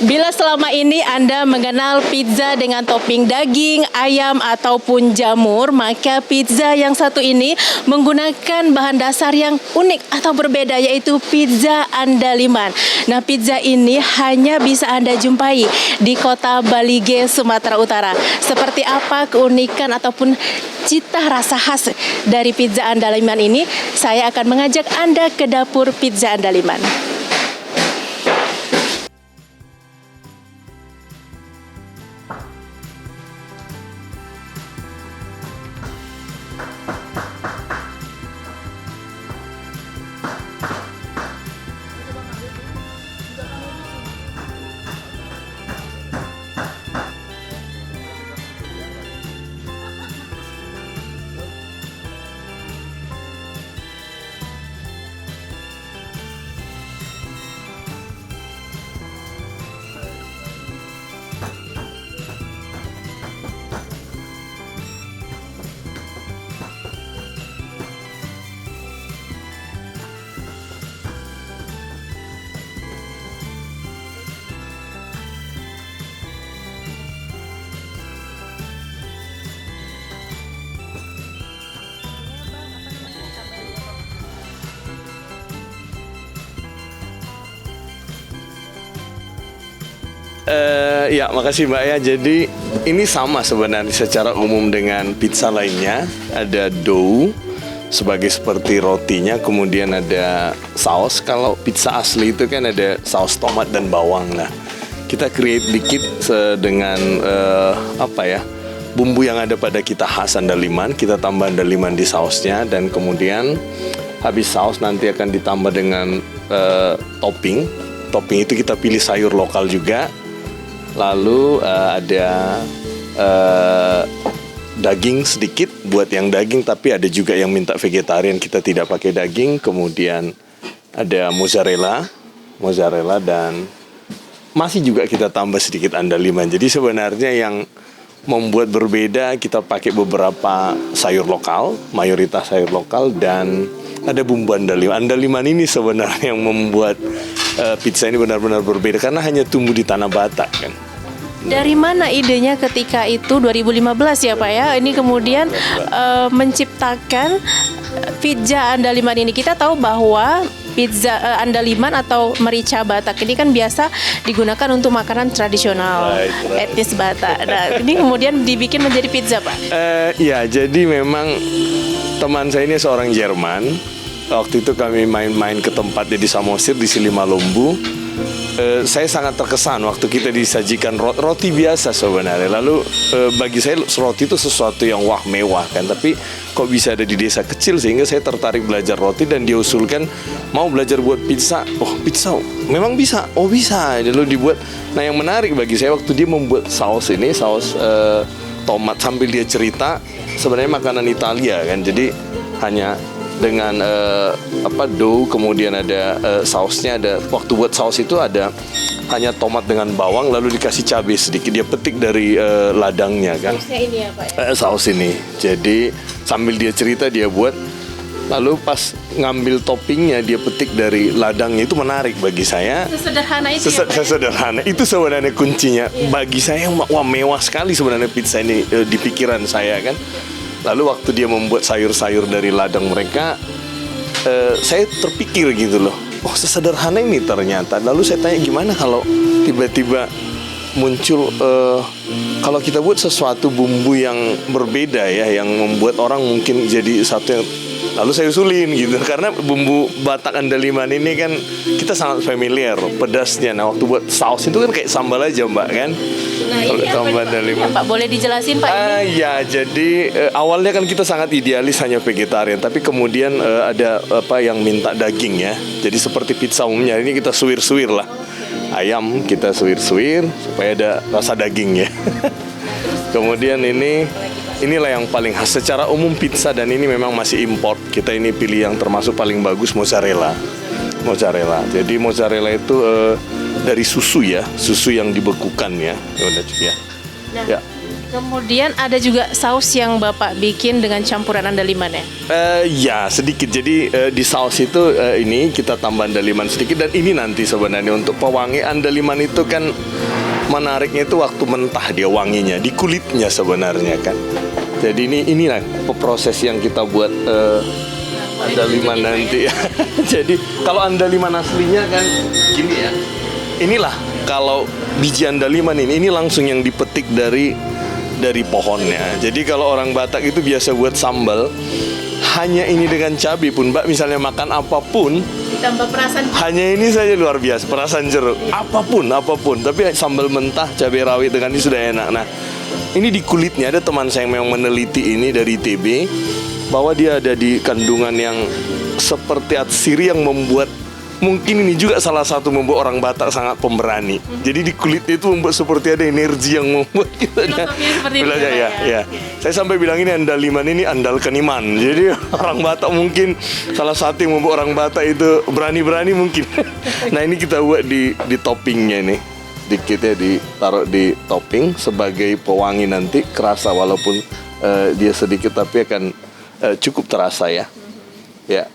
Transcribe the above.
Bila selama ini Anda mengenal pizza dengan topping daging, ayam, ataupun jamur, maka pizza yang satu ini menggunakan bahan dasar yang unik atau berbeda, yaitu pizza andaliman. Nah, pizza ini hanya bisa Anda jumpai di kota Balige, Sumatera Utara. Seperti apa keunikan ataupun cita rasa khas dari pizza andaliman ini? Saya akan mengajak Anda ke dapur pizza andaliman. Ya, makasih Mbak ya. Jadi ini sama sebenarnya secara umum dengan pizza lainnya. Ada dough sebagai seperti rotinya, kemudian ada saus. Kalau pizza asli itu kan ada saus tomat dan bawang. Nah, kita create dikit dengan bumbu yang ada pada kita khas andaliman. Kita tambah andaliman di sausnya, dan kemudian habis saus nanti akan ditambah dengan topping. Topping itu kita pilih sayur lokal juga. Lalu ada daging sedikit buat yang daging, tapi ada juga yang minta vegetarian, kita tidak pakai daging. Kemudian ada mozzarella dan masih juga kita tambah sedikit andaliman. Jadi sebenarnya yang membuat berbeda, kita pakai beberapa sayur lokal, mayoritas sayur lokal, dan ada bumbu andaliman. Andaliman ini sebenarnya yang membuat pizza ini benar-benar berbeda karena hanya tumbuh di tanah Batak kan. Dari mana idenya ketika itu 2015 ya Pak ya? Ini kemudian menciptakan pizza andaliman ini. Kita tahu bahwa pizza andaliman atau merica Batak ini kan biasa digunakan untuk makanan tradisional etnis Batak. Nah, ini kemudian dibikin menjadi pizza Pak? Ya, jadi memang teman saya ini seorang Jerman. Waktu itu kami main-main ke tempatnya di Samosir, di Silimalombu. Saya sangat terkesan waktu kita disajikan roti biasa sebenarnya. Lalu bagi saya roti itu sesuatu yang mewah kan. Tapi kok bisa ada di desa kecil, sehingga saya tertarik belajar roti, dan dia usulkan mau belajar buat pizza. Oh, pizza memang bisa? Oh, bisa. Lalu dibuat. Nah, yang menarik bagi saya waktu dia membuat saus ini, saus tomat, sambil dia cerita sebenarnya makanan Italia kan. Jadi hanya dengan dough, kemudian ada sausnya, ada waktu buat saus itu ada hanya tomat dengan bawang, lalu dikasih cabai sedikit, dia petik dari ladangnya kan. Sausnya ini ya Pak ya? Saus ini. Jadi sambil dia cerita dia buat, lalu pas ngambil toppingnya dia petik dari ladangnya. Itu menarik bagi saya. Sesederhana itu Sesederhana itu sebenarnya kuncinya. Bagi saya mewah sekali sebenarnya pizza ini di pikiran saya kan. Lalu waktu dia membuat sayur-sayur dari ladang mereka, saya terpikir gitu loh, oh sesederhana ini ternyata. Lalu saya tanya, gimana kalau tiba-tiba muncul, kalau kita buat sesuatu bumbu yang berbeda ya, yang membuat orang mungkin jadi satu yang. Lalu saya usulin gitu, karena bumbu Batak andaliman ini kan kita sangat familiar pedasnya. Nah, waktu buat saus itu kan kayak sambal aja Mbak kan. Nah, ini apa nih, Pak? Boleh dijelasin Pak? Ya, jadi awalnya kan kita sangat idealis hanya vegetarian, tapi kemudian ada yang minta daging ya. Jadi seperti pizza umumnya, ini kita suwir-suwir lah. Ayam kita suwir-suwir supaya ada rasa daging ya. Kemudian inilah yang paling khas secara umum pizza, dan ini memang masih import. Kita ini pilih yang termasuk paling bagus, mozzarella. Jadi mozzarella itu dari susu ya, susu yang dibekukan ya. Nah, Ya. Kemudian ada juga saus yang Bapak bikin dengan campuran andaliman ya? Ya sedikit. Jadi di saus itu ini kita tambah andaliman sedikit, dan ini nanti sebenarnya untuk pewangi andaliman itu kan menariknya itu waktu mentah dia wanginya di kulitnya sebenarnya kan. Jadi inilah proses yang kita buat andaliman nanti. Jadi kalau andaliman aslinya kan gini ya. Inilah kalau biji andaliman ini langsung yang dipetik dari pohonnya. Jadi kalau orang Batak itu biasa buat sambal, hanya ini dengan cabai pun, Mbak misalnya makan apapun, Ditambah perasan. hanya ini saja luar biasa, perasan jeruk, apapun. Tapi sambal mentah, cabai rawit dengan ini sudah enak. Nah, ini di kulitnya ada teman saya yang memang meneliti ini dari TB, bahwa dia ada di kandungan yang seperti atsiri yang membuat, mungkin ini juga salah satu membuat orang Batak sangat pemberani. Jadi di kulitnya itu membuat seperti ada energi yang membuat kita seperti itu ya. Saya sampai bilang ini andaliman ini andal keniman. Jadi orang Batak mungkin salah satu yang membuat orang Batak itu berani-berani mungkin. Nah ini kita buat di toppingnya nih. Dikit ya ditaruh di topping sebagai pewangi, nanti kerasa walaupun dia sedikit tapi akan cukup terasa ya. Ya.